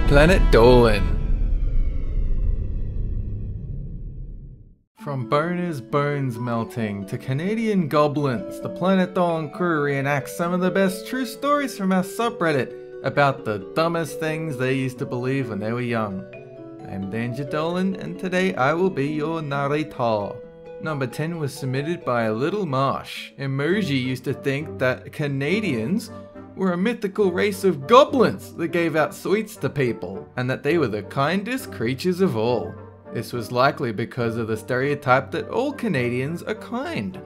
Planet Dolan. From boners' bones melting to Canadian goblins, the Planet Dolan crew reenacts some of the best true stories from our subreddit about the dumbest things they used to believe when they were young. I'm Danger Dolan, and today I will be your narrator. Number 10 was submitted by Little Marsh. Emoji used to think that Canadians were a mythical race of goblins that gave out sweets to people, and that they were the kindest creatures of all. This was likely because of the stereotype that all Canadians are kind.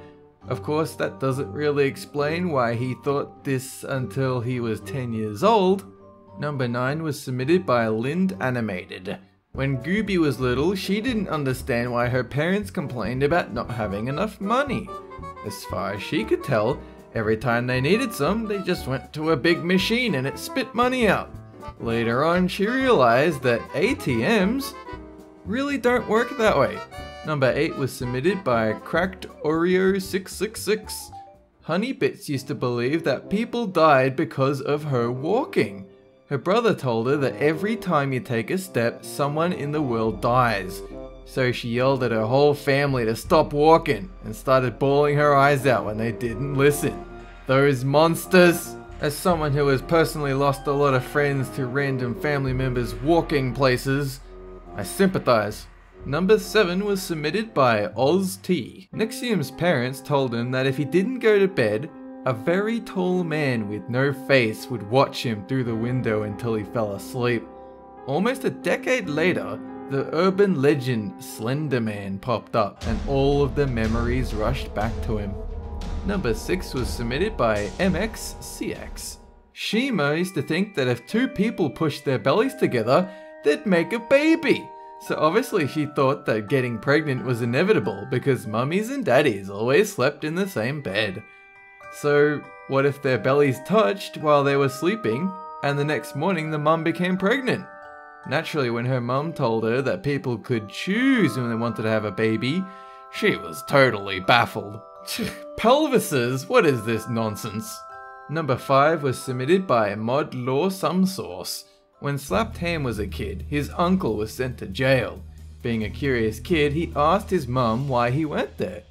Of course, that doesn't really explain why he thought this until he was 10 years old. Number 9 was submitted by Lind Animated. When Gooby was little, she didn't understand why her parents complained about not having enough money. As far as she could tell, every time they needed some, they just went to a big machine and it spit money out. Later on, she realized that ATMs really don't work that way. Number 8 was submitted by Cracked Oreo 666. Honeybits used to believe that people died because of her walking. Her brother told her that every time you take a step, someone in the world dies. So she yelled at her whole family to stop walking and started bawling her eyes out when they didn't listen. Those monsters! As someone who has personally lost a lot of friends to random family members walking places, I sympathize. Number 7 was submitted by Oz T. Nixium's parents told him that if he didn't go to bed, a very tall man with no face would watch him through the window until he fell asleep. Almost a decade later, the urban legend Slender Man popped up and all of the memories rushed back to him. Number 6 was submitted by MXCX. Shima used to think that if two people pushed their bellies together, they'd make a baby. So obviously she thought that getting pregnant was inevitable because mummies and daddies always slept in the same bed. So what if their bellies touched while they were sleeping and the next morning the mum became pregnant? Naturally, when her mum told her that people could choose when they wanted to have a baby, she was totally baffled. Pelvises, what is this nonsense? Number 5 was submitted by Mod Law Some Sauce. When Slapped Ham was a kid, his uncle was sent to jail. Being a curious kid, he asked his mum why he went there.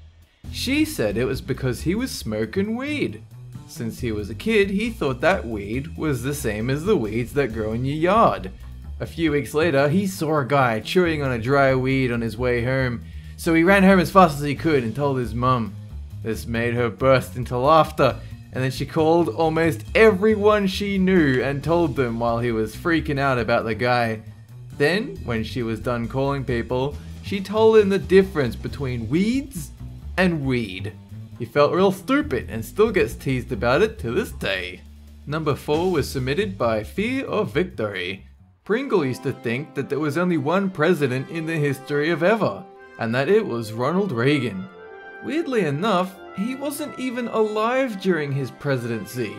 She said it was because he was smoking weed. Since he was a kid, he thought that weed was the same as the weeds that grow in your yard. A few weeks later, he saw a guy chewing on a dry weed on his way home, so he ran home as fast as he could and told his mum. This made her burst into laughter, and then she called almost everyone she knew and told them while he was freaking out about the guy. Then, when she was done calling people, she told him the difference between weeds and weed. He felt real stupid and still gets teased about it to this day. Number 4 was submitted by Fear of Victory. Pringle used to think that there was only one president in the history of ever, and that it was Ronald Reagan. Weirdly enough, he wasn't even alive during his presidency.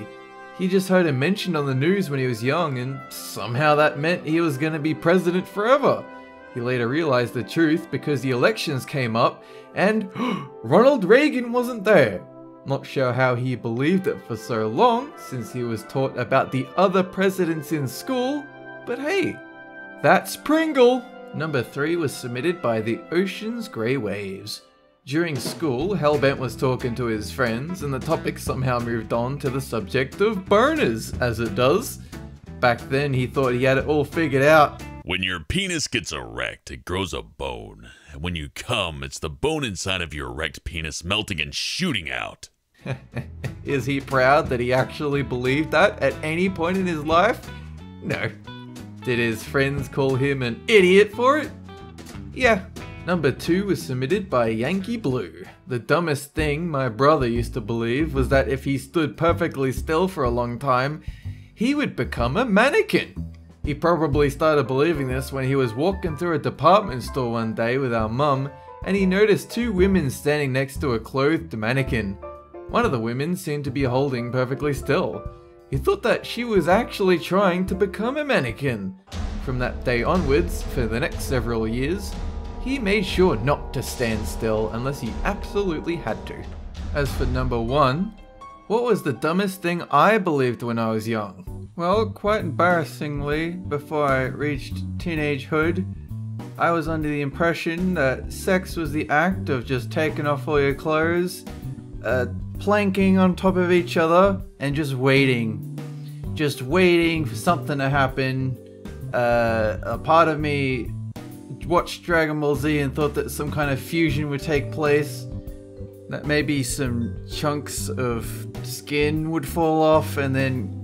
He just heard him mentioned on the news when he was young, and somehow that meant he was going to be president forever. He later realized the truth because the elections came up and Ronald Reagan wasn't there. Not sure how he believed it for so long since he was taught about the other presidents in school, but hey, that's Pringle! Number 3 was submitted by The Ocean's Grey Waves. During school, Hellbent was talking to his friends and the topic somehow moved on to the subject of boners, as it does. Back then he thought he had it all figured out. When your penis gets erect, it grows a bone. And when you come, it's the bone inside of your erect penis melting and shooting out. Is he proud that he actually believed that at any point in his life? No. Did his friends call him an idiot for it? Yeah. Number 2 was submitted by Yankee Blue. The dumbest thing my brother used to believe was that if he stood perfectly still for a long time, he would become a mannequin. He probably started believing this when he was walking through a department store one day with our mum, and he noticed 2 women standing next to a clothed mannequin. One of the women seemed to be holding perfectly still. He thought that she was actually trying to become a mannequin. From that day onwards, for the next several years, he made sure not to stand still unless he absolutely had to. As for number 1, what was the dumbest thing I believed when I was young? Well, quite embarrassingly, before I reached teenagehood, I was under the impression that sex was the act of just taking off all your clothes, planking on top of each other, and just waiting. Just waiting for something to happen. A part of me watched Dragon Ball Z and thought that some kind of fusion would take place. That maybe some chunks of skin would fall off and then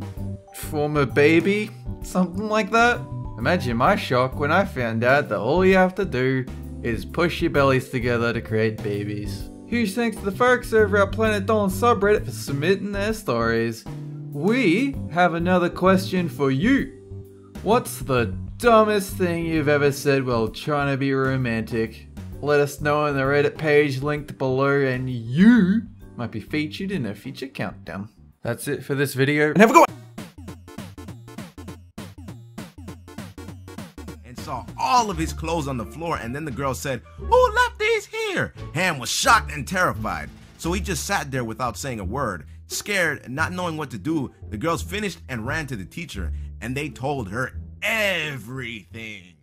form a baby, something like that. Imagine my shock when I found out that all you have to do is push your bellies together to create babies. Huge thanks to the folks over at Planet Dawn subreddit for submitting their stories. We have another question for you. What's the dumbest thing you've ever said while trying to be romantic? Let us know on the Reddit page linked below and you might be featured in a future countdown. That's it for this video. And have a good one! And saw all of his clothes on the floor, and then the girl said, "Who left these here?" Ham was shocked and terrified, so he just sat there without saying a word. Scared and not knowing what to do, the girls finished and ran to the teacher, and they told her everything.